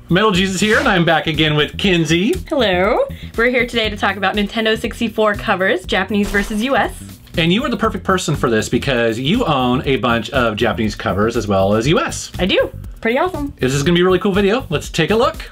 Metal Jesus here, and I'm back again with Kinsey. Hello. We're here today to talk about Nintendo 64 covers, Japanese versus US. And you are the perfect person for this because you own a bunch of Japanese covers as well as US. I do. Pretty awesome. This is going to be a really cool video. Let's take a look.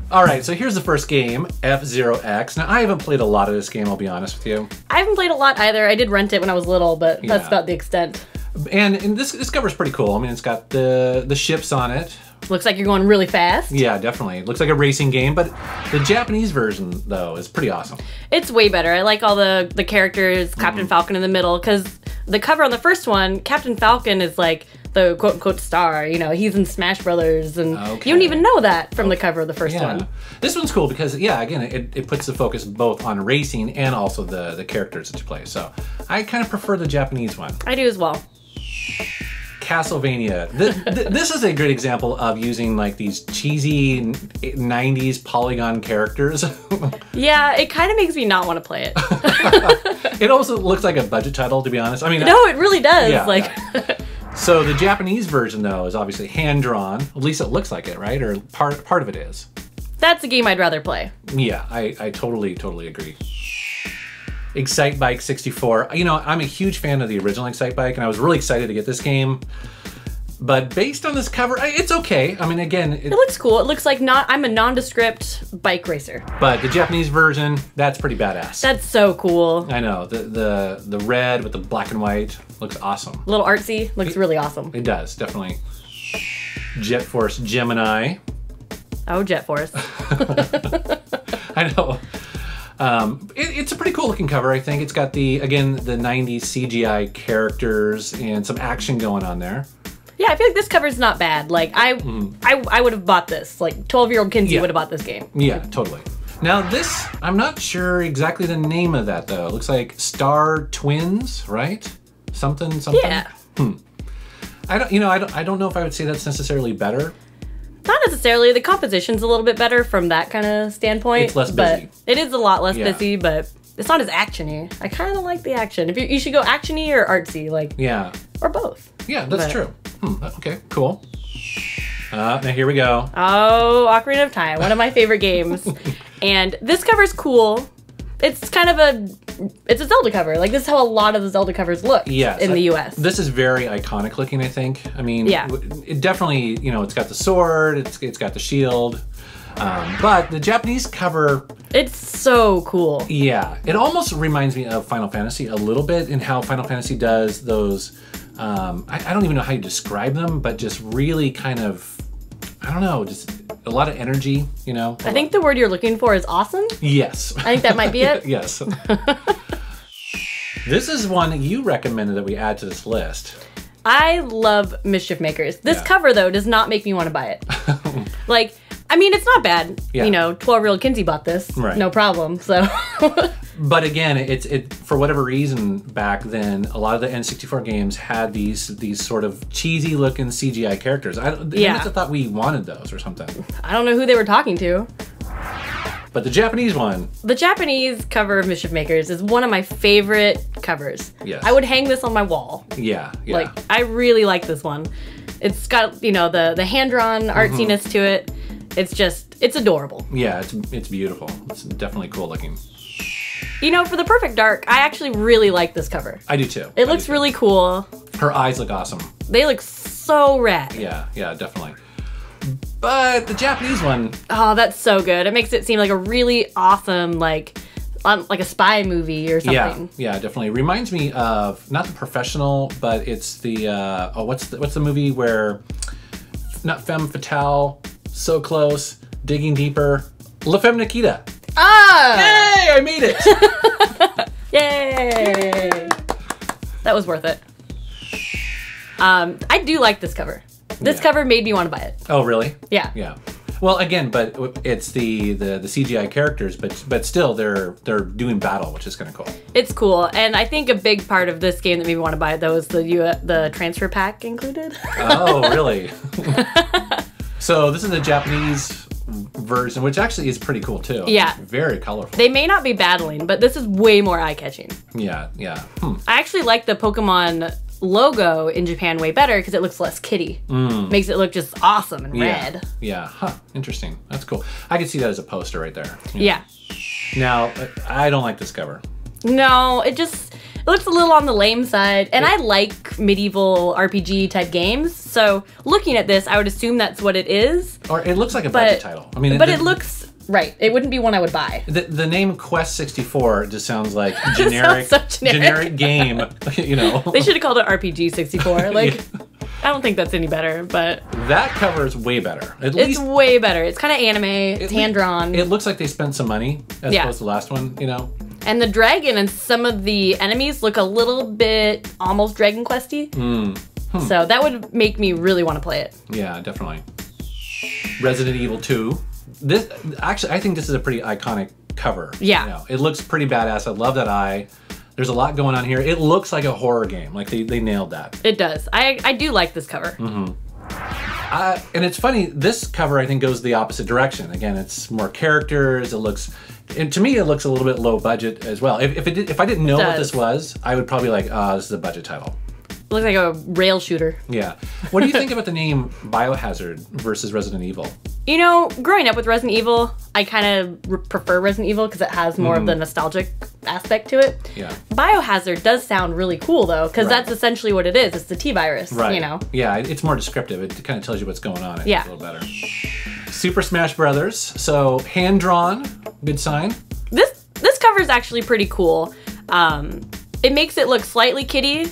Alright, so here's the first game, F-Zero X. Now, I haven't played a lot of this game, I'll be honest with you. I haven't played a lot either. I did rent it when I was little, but that's about the extent. And this cover's pretty cool. I mean, it's got the ships on it. Looks like you're going really fast. Yeah, definitely. It looks like a racing game, but the Japanese version, though, is pretty awesome. It's way better. I like all the characters, Captain Falcon in the middle, because the cover on the first one, Captain Falcon is like the quote-unquote star, you know, he's in Smash Brothers, and you don't even know that from the cover of the first one. This one's cool because, yeah, again, it puts the focus both on racing and also the characters that you play, so I kind of prefer the Japanese one. I do as well. Castlevania. This is a great example of using like these cheesy 90s polygon characters. Yeah, it kind of makes me not want to play it. It also looks like a budget title, to be honest. I mean, no, it really does. Yeah, like. Yeah. So the Japanese version, though, is obviously hand-drawn. At least it looks like it, right? Or part of it is. That's a game I'd rather play. Yeah, I totally agree. Excite Bike 64. You know, I'm a huge fan of the original Excite Bike, and I was really excited to get this game. But based on this cover, it's okay. I mean, again... It looks cool. It looks like I'm a nondescript bike racer. But the Japanese version, that's pretty badass. That's so cool. I know. The red with the black and white looks awesome. A little artsy. Looks really awesome. It does, definitely. Force Gemini. Oh, Force. I know. It's a pretty cool looking cover, I think. It's got again, the 90s CGI characters and some action going on there. Yeah, I feel like this cover's not bad. Like, I would have bought this. Like, 12-year-old Kinsey would have bought this game. Yeah, totally. Now this, I'm not sure exactly the name of that, though. It looks like Star Twins, right? Something? Yeah. I don't know if I would say that's necessarily better. Not necessarily. The composition's a little bit better from that kind of standpoint. It's less busy. It is a lot less busy, but it's not as action-y. I kind of like the action. If you should go action-y or artsy, like, or both. Yeah, that's true. Okay, cool. Now here we go. Oh, Ocarina of Time, one of my favorite games. And this cover's cool. It's kind of it's a Zelda cover. Like, this is how a lot of the Zelda covers look in the US. This is very iconic looking, I think. I mean, it definitely, you know, it's got the sword, it's got the shield. But the Japanese cover... It's so cool. Yeah. It almost reminds me of Final Fantasy a little bit in how Final Fantasy does those... I don't even know how you describe them, but just really kind of... I don't know, just a lot of energy, you know? I think the word you're looking for is awesome. Yes. I think that might be it. Yes. This is one that you recommended that we add to this list. I love Mischief Makers. This cover, though, does not make me want to buy it. Like, I mean, it's not bad. Yeah. You know, 12-year-old Kinsey bought this. Right. No problem, so... But again, it for whatever reason back then, a lot of the N64 games had these sort of cheesy looking CGI characters. I thought we wanted those or something. I don't know who they were talking to. But the Japanese one. The Japanese cover of Mischief Makers is one of my favorite covers. Yes. I would hang this on my wall. Yeah. Like, I really like this one. It's got, you know, the hand-drawn artsiness to it. It's adorable. Yeah, it's beautiful. It's definitely cool looking. You know, for the Perfect Dark, I actually really like this cover. I do too. It looks really cool. Her eyes look awesome. They look so rad. Yeah, definitely. But the Japanese one... Oh, that's so good. It makes it seem like a really awesome, like a spy movie or something. Yeah, definitely. Reminds me of, not The Professional, but it's the, what's the movie where, not Femme Fatale, So Close, Digging Deeper, La Femme Nikita. Ah! Yay! I made it! Yay! That was worth it. I do like this cover. This cover made me want to buy it. Oh, really? Yeah. Yeah. Well, again, but it's the CGI characters, but still they're doing battle, which is kind of cool. It's cool, and I think a big part of this game that made me want to buy it though is the transfer pack included. Oh, really? So this is the Japanese version, which actually is pretty cool too. Yeah. It's very colorful. They may not be battling, but this is way more eye-catching. Yeah, yeah. I actually like the Pokemon logo in Japan way better because it looks less kitty. Makes it look just awesome and red. Yeah, interesting. That's cool. I could see that as a poster right there. Yeah. Now, I don't like this cover. No, it looks a little on the lame side, and I like medieval RPG type games, so looking at this, I would assume that's what it is. Or it looks like a budget title. I mean, but it looks right. It wouldn't be one I would buy. The name Quest 64 just sounds like generic, generic game. You know, they should have called it RPG 64. Like, I don't think that's any better, but that cover is way better. It's way better. It's kind of anime. It's hand drawn. It looks like they spent some money as opposed to the last one. You know. And the dragon and some of the enemies look a little bit almost Dragon Questy. So that would make me really want to play it. Yeah, definitely. Resident Evil 2. This actually, I think this is a pretty iconic cover. Yeah. You know, it looks pretty badass. I love that eye. There's a lot going on here. It looks like a horror game. Like they nailed that. It does. I do like this cover. And it's funny, this cover I think goes the opposite direction. Again, it's more characters. It looks, and to me, it looks a little bit low budget as well. If I didn't know what this was, I would probably like, this is a budget title. It looks like a rail shooter. Yeah. What do you think about the name Biohazard versus Resident Evil? You know, growing up with Resident Evil, I kind of prefer Resident Evil because it has more of the nostalgic aspect to it. Yeah. Biohazard does sound really cool though, because that's essentially what it is. It's the T-virus, you know? Yeah, it's more descriptive. It kind of tells you what's going on. It's a little better. Super Smash Brothers. So hand-drawn, good sign. This cover is actually pretty cool. It makes it look slightly kiddie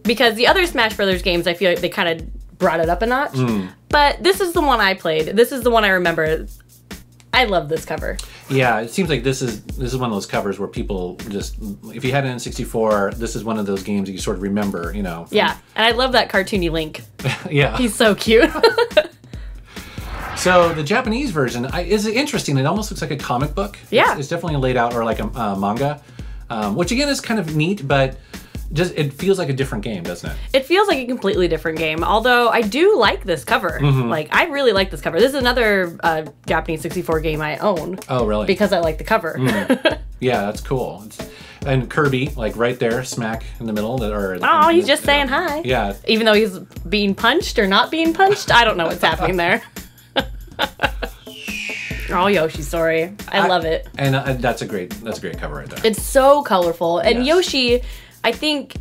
because the other Smash Brothers games, I feel like they kind of brought it up a notch. But this is the one I played. This is the one I remember. I love this cover. Yeah, it seems like this is one of those covers where people just, if you had an N64, this is one of those games that you sort of remember, you know. Yeah, and I love that cartoony Link. Yeah. He's so cute. So the Japanese version is interesting. It almost looks like a comic book. Yeah. It's definitely laid out, or like a manga, which again is kind of neat, but it feels like a different game, doesn't it? It feels like a completely different game, although I do like this cover. Like, I really like this cover. This is another Japanese 64 game I own. Oh, really? Because I like the cover. Yeah, that's cool. And Kirby, like right there, smack in the middle. He's just saying hi. Yeah. Even though he's being punched or not being punched, I don't know what's happening there. Oh, Yoshi story. I love it. And that's a great cover right there. It's so colorful. And Yoshi, I think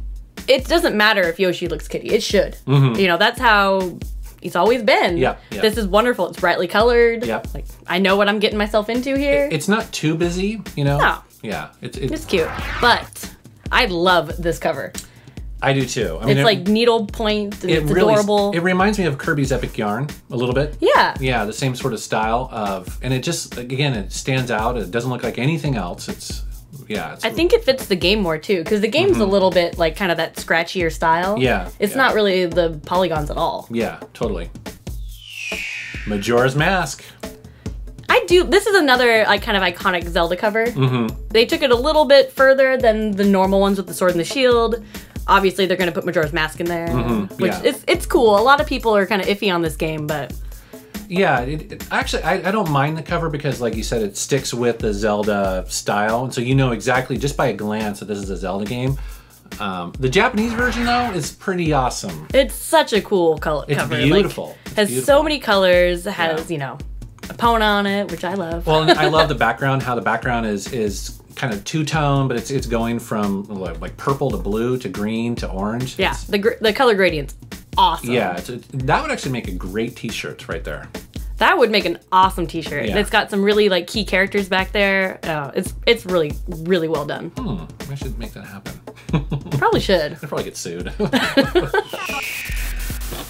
it doesn't matter if Yoshi looks kitty. It should. You know, that's how he's always been. Yeah. This is wonderful. It's brightly colored. Yeah. Like, I know what I'm getting myself into here. It's not too busy, you know? No. Yeah. It's cute. But I love this cover. I do too. I mean, it's like needlepoint, and it's adorable. It reminds me of Kirby's Epic Yarn a little bit. Yeah. Yeah, the same sort of style and it just, again, it stands out. It doesn't look like anything else. I think it fits the game more too, because the game's a little bit like kind of that scratchier style. Yeah. It's not really the polygons at all. Yeah, totally. Majora's Mask. This is another like kind of iconic Zelda cover. They took it a little bit further than the normal ones with the sword and the shield. Obviously, they're going to put Majora's Mask in there, which it's cool. A lot of people are kind of iffy on this game, but... Yeah, actually, I don't mind the cover because, like you said, it sticks with the Zelda style, and so you know exactly, just by a glance, that this is a Zelda game. The Japanese version, though, is pretty awesome. It's such a cool cover. It's beautiful. Like, has so many colors. It has, you know, a Epona on it, which I love. Well, and I love the background, how the background is kind of two-tone, but it's going from like purple to blue to green to orange. Yeah, the color gradient's awesome. Yeah, that would actually make a great t-shirt right there. That would make an awesome t-shirt. Yeah. It's got some really like key characters back there. It's really, really well done. I should make that happen. Probably should. I'd probably get sued.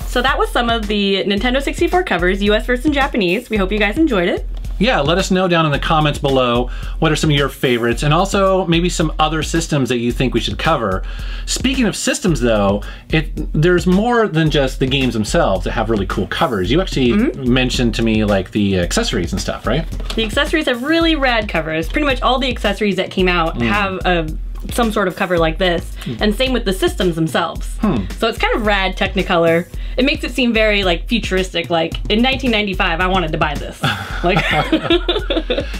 So that was some of the Nintendo 64 covers, US versus Japanese. We hope you guys enjoyed it. Yeah, let us know down in the comments below what are some of your favorites, and also maybe some other systems that you think we should cover. Speaking of systems though, there's more than just the games themselves that have really cool covers. You actually mentioned to me like the accessories and stuff, right? The accessories have really rad covers. Pretty much all the accessories that came out have a some sort of cover like this. And same with the systems themselves. So it's kind of rad Technicolor. It makes it seem very like futuristic. Like in 1995, I wanted to buy this. Like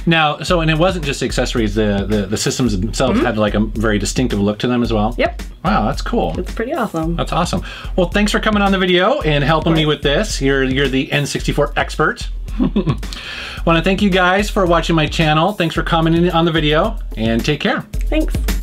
now, so and it wasn't just accessories. The systems themselves had like a very distinctive look to them as well. Yep. Wow, that's cool. It's pretty awesome. That's awesome. Well, thanks for coming on the video and helping me with this. You're the N64 expert. Want to thank you guys for watching my channel. Thanks for commenting on the video, and take care. Thanks.